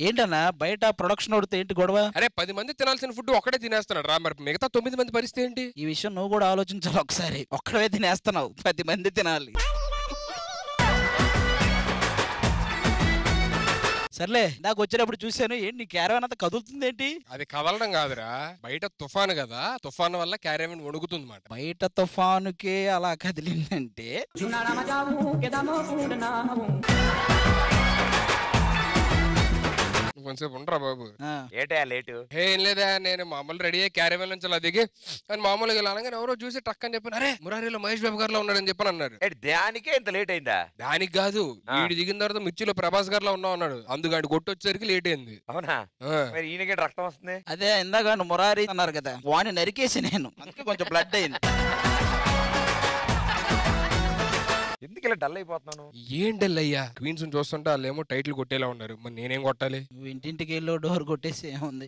ఏంటన్నా బయట ప్రొడక్షన్ అవుతే ఏంటి గొడవ? అరే 10 మంది తినాల్సిన ఫుడ్ ఒక్కడే తినేస్తున్నాడు రా, మరి మిగతా 9 మంది పరిస్థితి ఏంటి? ఈ విషయం నువ్వు కూడా ఆలోచించాలి ఒకసారి. ఒక్కడే తినేస్తున్నావు, 10 మంది తినాలి. సర్లే, నాకు వచ్చేటప్పుడు చూశాను, ఏంటి నీ క్యారవాన్ అంతా కదులుతుంది ఏంటి? అది కదలడం కాదురా, బయట తుఫాను కదా, తుఫాను వల్ల క్యారవాన్ వణుకుతుంది మాట. బయట తుఫానుకే అలా కదిలిందంటే కొంచెంసేపు ఉండరా బాబు. ఏటా లేటు? ఏం లేదా, నేను మామూలు రెడీ అయ్యి క్యారవాన్ నుంచి అలా దిగి అని మామూలుగా ఇలా అనగానే ఎవరో చూసి టక్ అని చెప్పాను, అరే మురారిలో మహేష్ బాబు గారిలో ఉన్నాడని చెప్పని అన్నారు. దానికే ఇంత లేట్ అయిందా? దానికి కాదు, వీడి దిగిన తర్వాత మిర్చిలో ప్రభాస్ గారిలో ఉన్నా ఉన్నాడు, అందుకని కొట్టి వచ్చేసరికి లేట్ అయింది. అవునా? మరి ఈయనకే రక్తం వస్తుంది. అదే ఇందాక మురారి అన్నారు కదా, వాడిని నరికేసి నేను, అందుకే కొంచెం బ్లడ్ అయింది. ఎందుకు ఇలా డల్ అయిపోతున్నాను? ఏం డల్ అయ్యా, క్వీన్స్ చూస్తుంటే వాళ్ళు ఏమో టైటిల్ కొట్టేలా ఉన్నారు, మరి నేనేం కొట్టాలి? నువ్వు ఇంటింటికి వెళ్ళి డోర్ కొట్టేసి ఏముంది.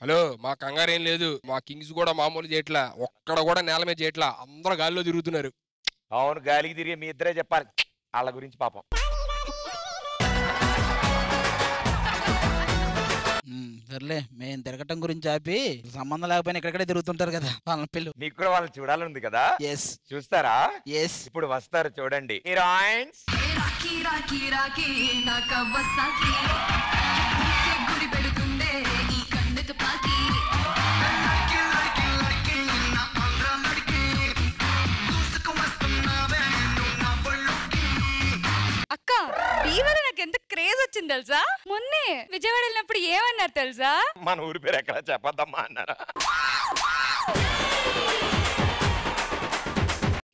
హలో, మా కంగారు ఏం లేదు, మా కింగ్స్ కూడా మామూలు చేయట్లా, ఒక్కడ కూడా నేల మీద చేయట్లా, అందరూ గాలిలో తిరుగుతున్నారు. అవును, గాలికి తిరిగి మీ ఇద్దరే చెప్పాలి వాళ్ళ గురించి పాపం. సర్లే, మేము తిరగటం గురించి ఆపి సంబంధం లేకపోయినా ఇక్కడెక్కడే తిరుగుతుంటారు కదా వాళ్ళ పిల్లలు. మీకు కూడా వాళ్ళని చూడాలని కదా? ఎస్. చూస్తారా? ఎస్. ఇప్పుడు వస్తారు చూడండి హీరోయిన్స్. అక్క, బీవర్ నాకు ఎంత క్రేజ్ వచ్చింది తెలుసా? మొన్నే విజయవాడ వెళ్ళినప్పుడు ఏమన్నారు తెలుసా? మన ఊరి పేరు ఎక్కడ చెప్పద్దమ్మా అన్నారా?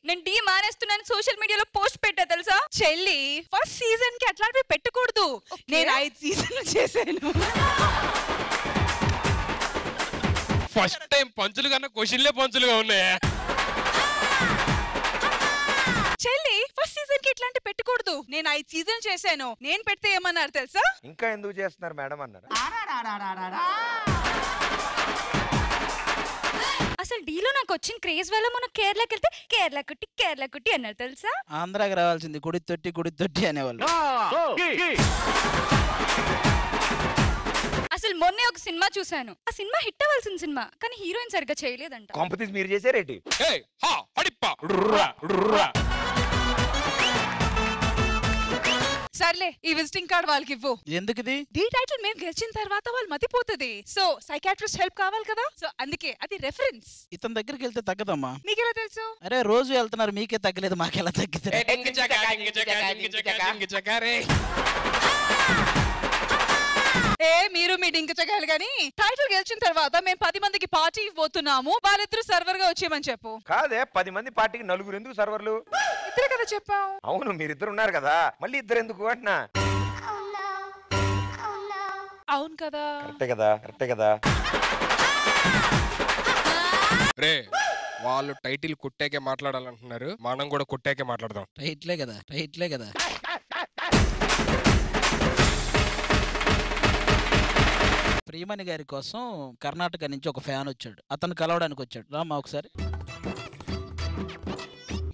నేను టీ మానేస్తున్నాను సోషల్ మీడియాలో పోస్ట్ పెట్టా తెలుసా? చెల్లి, ఫస్ట్ సీజన్ కి అట్లాంటివి పెట్టకూడదు. నేను 5 సీజన్లు చేశాను. ఫస్ట్ టైం పంచులు కన్నా క్వశ్చన్లే పంచులుగా ఉన్నాయా? చెల్లి, ఫస్ట్ సీజన్ కి ఇట్లాంటి పెట్టకూడదు. నేను 5 సీజన్ చేశాను. నేను పెడితే ఏమన్నారు తెలుసా? ఇంకా ఎందుకు చేస్తున్నారు మేడం అన్నారు. అసలు డీలో నాకు వచ్చిన క్రేజ్ వల్ల మన కేరళకి వెళ్తే కేరళ కుట్టి అన్నారు తెలుసా? ఆంధ్రాకి రావాల్సింది గుడి తొట్టి అనేవాళ్ళు. అసలు మొన్నే ఒక సినిమా చూశాను, ఆ సినిమా హిట్ అవ్వాల్సిన సినిమా, కానీ హీరోయిన్ సరిగ్గా చేయలేదంట. కాంపిటీషన్ మీరు చేశారేంటి? సర్లే, ఈ విజిటింగ్ కార్డ్ వాళ్ళకి ఇవ్వు. ఎందుకు ఇది? డీ టైటిల్ మేము గెలిచిన తర్వాత వాళ్ళు మతిపోతుంది, సో సైకాట్రిస్ట్ హెల్ప్ కావాలి కదా, సో అందుకే అది రెఫరెన్స్. ఇతని దగ్గరికి వెళ్తే తగ్గదమ్మా. మీకెలా తెలుసు? అరే రోజు వెళ్తున్నారు, మీకే తగ్గలేదు, మాకెలా తగ్గితే? మీరు మీ డింక చగాలి గాని టైటిల్ గెలిచిన తర్వాత మేము 10 మందికి పార్టీ ఇవ్వబోతున్నాము, వాళ్ళిద్దరు సర్వర్ గా వచ్చేయమని చెప్పు. కాదే, 10 మంది పార్టీకి నలుగురు ఎందుకు సర్వర్లు? ఇద్దరే కదా చెప్పావు. అవును, మీరిద్దరు ఉన్నారు కదా, మళ్ళీ ఇద్దరు ఎందుకు అంటున్నా. అవును కదా, కరెక్టే కదా. రే, వాళ్ళు టైటిల్ కొట్టాకే మాట్లాడాలంటున్నారు, మనం కూడా కొట్టాకే మాట్లాడదాం. టైట్లే కదా. ప్రియమణి గారి కోసం కర్ణాటక నుంచి ఒక ఫ్యాన్ వచ్చాడు, అతను కలవడానికి వచ్చాడు. రామా ఒకసారి.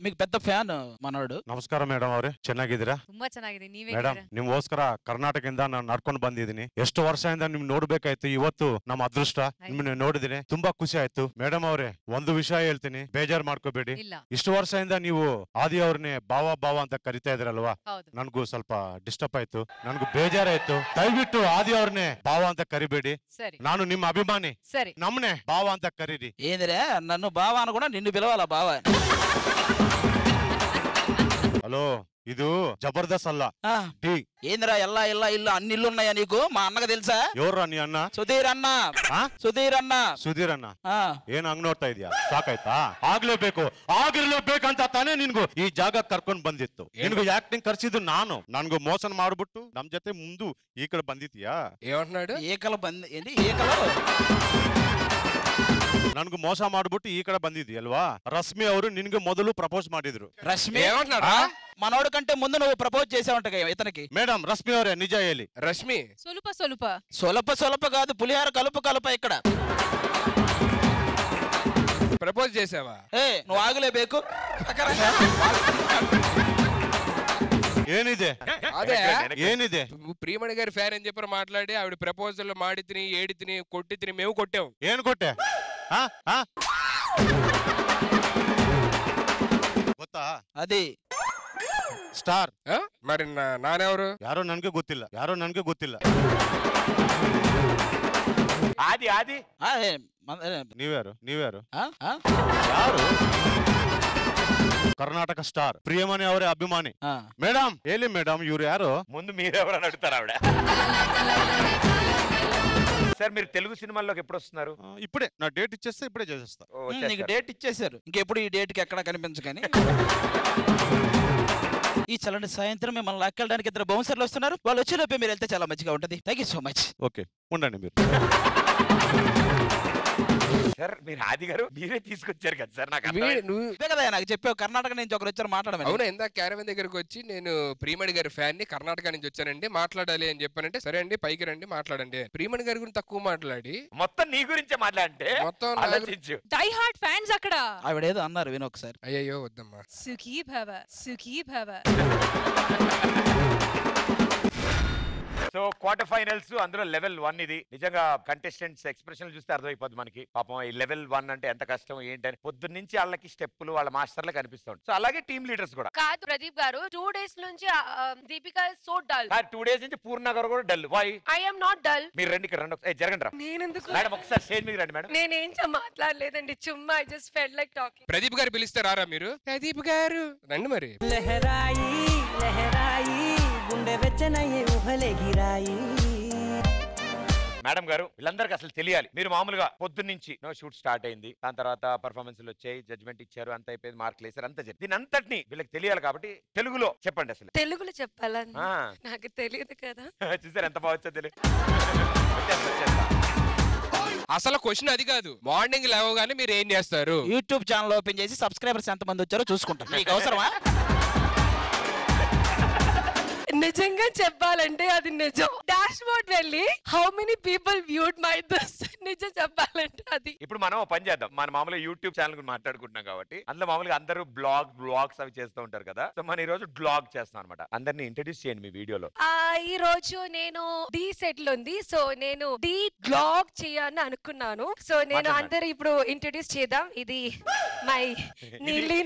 మీకు పెద్ದ ಫ್ಯಾನ್ ಮನೋಡು. ನಮಸ್ಕಾರ ಮೇಡಮ್ ಅವರೇ, ಚೆನ್ನಾಗಿದ್ದೀರಾ? ತುಂಬಾ ಚೆನ್ನಾಗಿದೆ. ನೀವೇ ಮೇಡಮ್, ನಿಮ್ಗೋಸ್ಕರ ಕರ್ನಾಟಕದಿಂದ ನಾನು ನಡ್ಕೊಂಡು ಬಂದಿದ್ದೀನಿ. ಎಷ್ಟು ವರ್ಷದಿಂದ ನಿಮ್ ನೋಡ್ಬೇಕಾಯ್ತು, ಇವತ್ತು ನಮ್ಮ ಅದೃಷ್ಟ ನಿಮ್ಮನ್ನ ನೋಡಿದೀನಿ, ತುಂಬಾ ಖುಷಿ ಆಯ್ತು. ಮೇಡಮ್ ಅವರೇ, ಒಂದು ವಿಷಯ ಹೇಳ್ತೀನಿ, ಬೇಜಾರ್ ಮಾಡ್ಕೋಬೇಡಿ. ಇಷ್ಟು ವರ್ಷದಿಂದ ನೀವು ಆದಿ ಅವ್ರನ್ನೇ ಬಾವ ಅಂತ ಕರಿತಾ ಇದ್ರಲ್ವಾ, ನನ್ಗೂ ಸ್ವಲ್ಪ ಡಿಸ್ಟರ್ಬ್ ಆಯ್ತು, ನನ್ಗೂ ಬೇಜಾರಾಯ್ತು. ದಯವಿಟ್ಟು ಆದಿ ಅವ್ರನ್ನೇ ಬಾವ ಅಂತ ಕರಿಬೇಡಿ, ನಾನು ನಿಮ್ಮ ಅಭಿಮಾನಿ, ನಮ್ಮನೆ ಬಾವ ಅಂತ ಕರೀರಿ. ఏందిరా నన్ను బావ అనకుండా నిన్ను పిలవాలా బావ? హలో, ಇದು జబర్దస్త్ అల్ల. ఏందిరా ఎల్లా ఇల్లు అన్ని ఇల్లు ఉన్నాయా నీకు? మా అన్నకు తెలుసా? ఎవరు నీ అన్న? సుధీర్ అన్న. ಸುಧೀರ್ ಅನ್ನ ಏನ್ ಹಂಗ್ ನೋಡ್ತಾ ಇದೀಯಾ? ಸಾಕಾಯ್ತಾ? ಆಗಿರ್ಲೇಬೇಕಂತ ತಾನೇ ನಿನ್ಗೂ ಈ ಜಾಗ ಕರ್ಕೊಂಡ್ ಬಂದಿತ್ತು. ನಿನ್ಗೂ ಆಕ್ಟಿಂಗ್ ಕರ್ಸಿದ್ದು ನಾನು, ನನ್ಗೂ ಮೋಸನ್ ಮಾಡ್ಬಿಟ್ಟು ನಮ್ ಜೊತೆ ಮುಂದು ಈ ಕಡೆ ಬಂದಿದ್ಯಾ? ఏమంటున్నాడు? ನನ್ಗೂ ಮೋಸ ಮಾಡ್ಬಿಟ್ಟು ಈ ಕಡೆ ಬಂದಿದ್ಯಲ್ವಾ? ರಶ್ಮಿ ಅವರು ನಿನ್ಗೆ ಮೊದಲು ಪ್ರಪೋಸ್ ಮಾಡಿದ್ರು. రష్మి మనోడు కంటే ముందు నువ్వు ప్రపోజ్ చేసావంట ఇతనికి. మేడం, రశ్మి ಅವರೇ నిజ ಹೇಳಿ. రష్మి సొలప కాదు, పులిహార కలుప ఇక్కడ. ప్రపోజ్ చేసావా? నువ్వు ఆగలేಬೇಕು. ఏనిదే అదే ఏనిదే ప్రియమణి గారి ఫ్యాన్ అని చెప్పి మాట్లాడి ఆవిడ ప్రపోజల్ మాడి తిని ఏడి తిని కొట్టి తిని మేము కొట్టాం. ఏం కొట్టే ಗೊತ್ತಾ అది ಸ್ಟಾರ್ మరి నానెవరు? ಯಾರೋ ನನ್ಗೆ ಗೊತ್ತಿಲ್ಲ ఆది ఆది ನೀವ್ಯಾರು ఆ? ಯಾರು ಕರ್ನಾಟಕ ಸ್ಟಾರ್ ಪ್ರಿಯಮಣಿ ಅವರೇ ಅಭಿಮಾನಿ ఆ. ಮೇಡಮ್ ಹೇಳಿ ಮೇಡಮ್ ಇವ್ರು ಯಾರು ముందు మీరెవరని అడుగుతారు ఆవిడ. సార్ మీరు తెలుగు సినిమాల్లోకి ఎప్పుడు వస్తున్నారు? ఇప్పుడే నా డేట్ ఇచ్చేస్తే ఇప్పుడే చేసేస్తా నీకు డేట్ ఇచ్చేసారు, ఇంకెప్పుడు ఈ డేట్ కి ఎక్కడ కనిపించకని. ఈ చల్లని సాయంత్రం మిమ్మల్ని లాక్కెళ్ళడానికి 2 బౌన్సర్లు వస్తున్నారు. వాళ్ళు వచ్చేలోపే మీరు వెళ్తే చాలా మంచిగా ఉంటది. Thank you so much. Okay ఉండండి మీరు. సార్ మీరు ఆది గారు మీరే తీసుకొచ్చారు కదా సార్, నాకు ఇదే కదా నాకు చెప్పావు, కర్ణాటక నుంచి ఒకరు వచ్చారు మాట్లాడమని. అవునా? ఇందాక క్యారవన్ దగ్గరకు వచ్చి నేను ప్రియమణి గారి ఫ్యాన్ ని, కర్ణాటక నుంచి వచ్చానండి, మాట్లాడాలి అని చెప్పానంటే సరే అండి పైకి రండి మాట్లాడండి. ప్రియమణి గారి గురించి తక్కువ మాట్లాడి మొత్తం నీ గురించే మాట్లాడంటే మొత్తం ఆలోచించు. డై హార్ట్ ఫ్యాన్స్ అక్కడ. ఆవిడేదో అన్నారు విను ఒకసారి. అయ్యో వద్దమ్మా. సుఖీ భవ. సో క్వార్టర్ ఫైనల్స్, అందులో లెవెల్ 1 ఇది. నిజంగా కంటెస్టెంట్స్ ఎక్స్ప్రెషన్ చూస్తే అర్థమైపోద్ది మనకి. పాపం ఈ లెవెల్ 1 అంటే ఎంత కష్టం ఏంటని పొద్దున్న నుంచి వాళ్ళకి స్టెప్పులు వాళ్ళ మాస్టర్లు కనిపిస్తుంది. సో అలాగే టీమ్ లీడర్స్ కూడా. కాదు ప్రదీప్ గారు, 2 days నుంచి Deepika is so dull. 2 days నుంచి పూర్ణ గారు కూడా dull. Why? I am not dull. మీరు రండి, ఇక్కడ రండి, జరగండి రా నేనెందుకు మేడం, ఒకసారి స్టేజ్ మీద రండి మేడం. నేనేం మాట్లాడలేదండి, చుమ్మా I just felt like talking. Pradeep గారు పిలిస్తే రారా మీరు? ప్రదీప్ గారు రండి మరి. లహరాయి లహరాయి గుండె వెచ్చనయ్యే ఊహలే గిరాయి. మేడం గారు వీళ్ళందరికీ అసలు తెలియాలి. మీరు మామూలుగా పొద్దున్న నుంచి షూట్ స్టార్ట్ అయింది, దాని తర్వాత పర్ఫార్మెన్స్లు వచ్చాయి, జడ్జ్మెంట్ ఇచ్చారు, అంత అయిపోయింది, మార్కులు వేసారు, అంత జరిగింది. దీని అంతటిని వీళ్ళకి తెలియాలి కాబట్టి తెలుగులో చెప్పండి అసలు. తెలుగులో చెప్పాలని నాకు తెలియదు కదా. చూసారు ఎంత బాగా తెలియదు. అసలు క్వశ్చన్ అది కాదు. మార్నింగ్ లేవగానే మీరు ఏం చేస్తారు? యూట్యూబ్ ఛానల్ ఓపెన్ చేసి సబ్స్క్రైబర్స్ ఎంత మంది వచ్చారో చూసుకుంటారు. మీకు అవసరమా? నిజంగా చెప్పాలంటే అది నిజం. డాష్ బోర్డ్ వెళ్ళి how many people viewed my this, నిజం చెప్పాలంటే అది. ఇప్పుడు మనం పని చేద్దాం. మన మామూలుగా యూట్యూబ్ ఛానల్ గురించి మాట్లాడుకుంటున్నాం కాబట్టి అందులో మామూలుగా అందరూ బ్లాగ్స్ అవి చేస్తూ ఉంటారు కదా. సో మనం ఈ రోజు బ్లాగ్ చేస్తాం అనమాట. అందరిని ఇంట్రడ్యూస్ చేయండి మీ వీడియోలో. ఈ రోజు నేను డి సెట్ లో ఉంది, సో నేను డి బ్లాగ్ చేయాలని అనుకున్నాను. సో నేను అందరు ఇప్పుడు ఇంట్రడ్యూస్ చేద్దాం. ఇది మై నీలి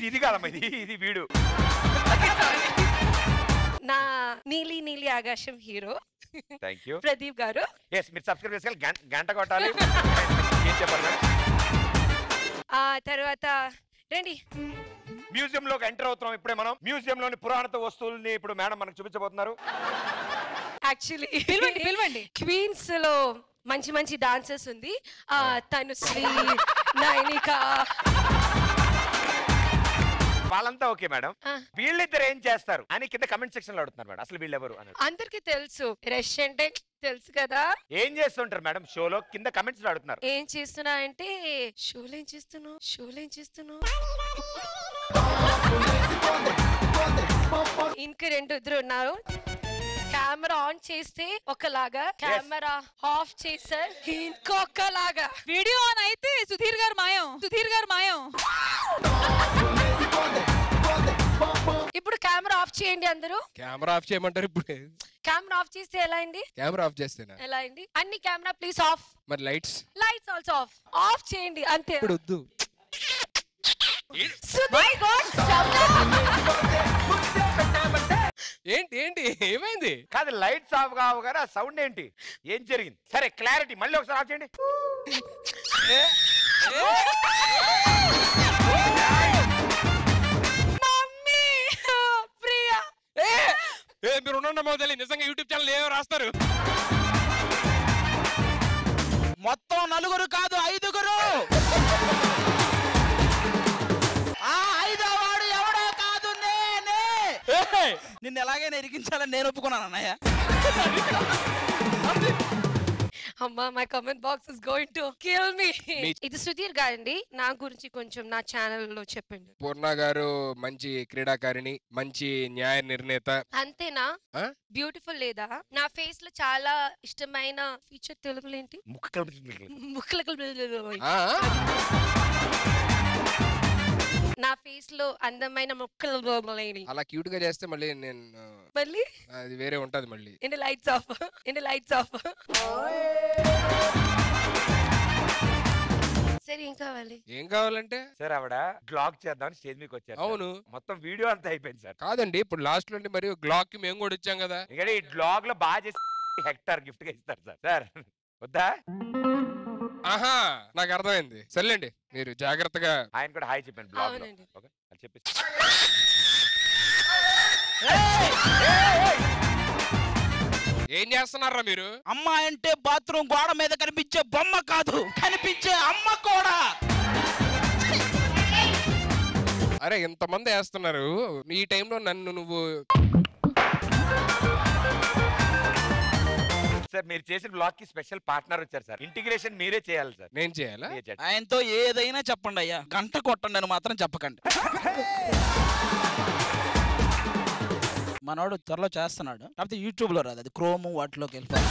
ఇది కాదమ్మా, ఇది వీడు నా నీలి ఆకాశం హీరో. థ్యాంక్ యూ ప్రదీప్ గారు. ఎస్, మీరు సబ్స్క్రైబ్ చేసుకోవాలి, గంట కొట్టాలి. ఏం చెప్పాలి మేడం? తర్వాత రండి, మ్యూజియం లోకి ఎంటర్ అవుతున్నాం. ఇప్పుడే మనం మ్యూజియం లోని పురాణత వస్తువుల్ని ఇప్పుడు మేడం మనకు చూపించబోతున్నారు. యాక్చువల్లీ పిలవండి. క్వీన్స్ లో మంచి డాన్సర్స్ ఉంది. తనుశ్రీ, నైనిక, వాళ్ళంతా ఓకే మేడం. వీళ్ళిద్దరు ఏం చేస్తారు అని కింద కమెంట్ సెక్షన్ లో అడుగుతున్నారు మేడం. అసలు వీళ్ళు ఎవరు అని అందరికి తెలుసు. రష్ అంటే తెలుసు కదా. ఏం చేస్తుంటారు మేడం షోలో? కింద కమెంట్స్ లో అడుగుతున్నారు. ఏం చేస్తున్నా అంటే షోలో ఏం చేస్తున్నావు ఇంకా 2 ఉన్నారు. కెమెరా ఆన్ చేస్తే ఒకలాగా, కెమెరా ఆఫ్ చేస్తే ఇంకొకలాగా. వీడియో ఆన్ అయితే సుధీర్ గారు మాయం. ఇప్పుడు కెమెరా ఆఫ్ చేయండి అందరూ. కెమెరా ఆఫ్ చేయమంటారు ఇప్పుడు? కెమెరా ఆఫ్ చేస్తే ఎలా అండి? కెమెరా ఆఫ్ చేస్తేనా? ఎలా అండి? అన్ని కెమెరా ప్లీజ్ ఆఫ్. మరి లైట్స్ ఆల్సో ఆఫ్ చేయండి అంతే. ఇప్పుడు వద్దు. ఏంటి ఏమైంది? కాదు, లైట్స్ ఆఫ్ కావగానే ఆ సౌండ్ ఏంటి? ఏం జరిగింది? సరే క్లారిటీ మళ్ళీ ఒకసారి ఆఫ్ చేయండి. మీరు ఉండండి మోదలి, నిజంగా యూట్యూబ్ ఛానల్ ఏమో రాస్తారు. మొత్తం 4 కాదు 5. ఆ 5వ వాడు ఎవడో కాదు నేనే. నిన్ను ఎలాగైనా ఇరికించాలని నేను ఒప్పుకున్నాను అన్నయ్య. అమ్మా, my comment box is going to kill me. ఇది సుధీర్ గారండి. నా గురించి కొంచెం నా ఛానల్ లో చెప్పండి. పూర్ణ గారు మంచి క్రీడాకారిణి, మంచి న్యాయ నిర్ణేత. అంతేనా? బ్యూటిఫుల్ లేదా? నా ఫేస్ లో చాలా ఇష్టమైన ఫీచర్ తెలుగులో ఏంటి? ముక్కలు. నా ఫేస్ లో అందమైన మొక్కలు అలా క్యూట్ గా చేస్తే మళ్ళీ నేను మళ్ళీ అది వేరే ఉంటది మళ్ళీ. ఇన్ లైట్స్ ఆఫ్ సరే ఏం కావాలి? ఏం కావాలంటే సార్ ఆవిడ గ్లాక్ చేద్దాం స్టేజ్ మీకు వచ్చారు. అవును మొత్తం వీడియో అంతా అయిపోయింది సార్. కాదండి ఇప్పుడు లాస్ట్ లో మరి గ్లాక్ కి మేము కూడా ఇచ్చాం కదా. ఇక్కడ ఈ గ్లాక్ లో బాగా చేసి హెక్టార్ గిఫ్ట్ గా ఇస్తారు సార్. సార్ వద్దా? ఆహా నాకు అర్థమైంది. సర్లేండి మీరు జాగ్రత్తగా. ఆయన కూడా హాయ్ చెప్పాను బ్లాగ్ లో. అవునండి. ఓకే అది చెప్పేసి ఏం చేస్తున్నారా మీరు? అమ్మాయి అంటే బాత్రూమ్ గోడ మీద కనిపించే బొమ్మ కాదు, కనిపించే అమ్మ కూడా. అరే ఇంతమంది వేస్తున్నారు ఈ టైంలో నన్ను నువ్వు. సార్ మీరు చేసిన బ్లాగ్ కి స్పెషల్ పార్ట్నర్ వచ్చారు సార్. ఇంటిగ్రేషన్ మీరే చేయాలి సార్. నేను చేయాలా? మీరే చేయాలి. ఆయనతో ఏదైనా చెప్పండి అయ్యా, గంట కొట్టండి అని మాత్రం చెప్పకండి. మనోడు త్వరలో చేస్తున్నాడు, కాకపోతే యూట్యూబ్ లో రాదు, అది క్రోమ్ వాటిలోకి వెళ్ళిపోయి.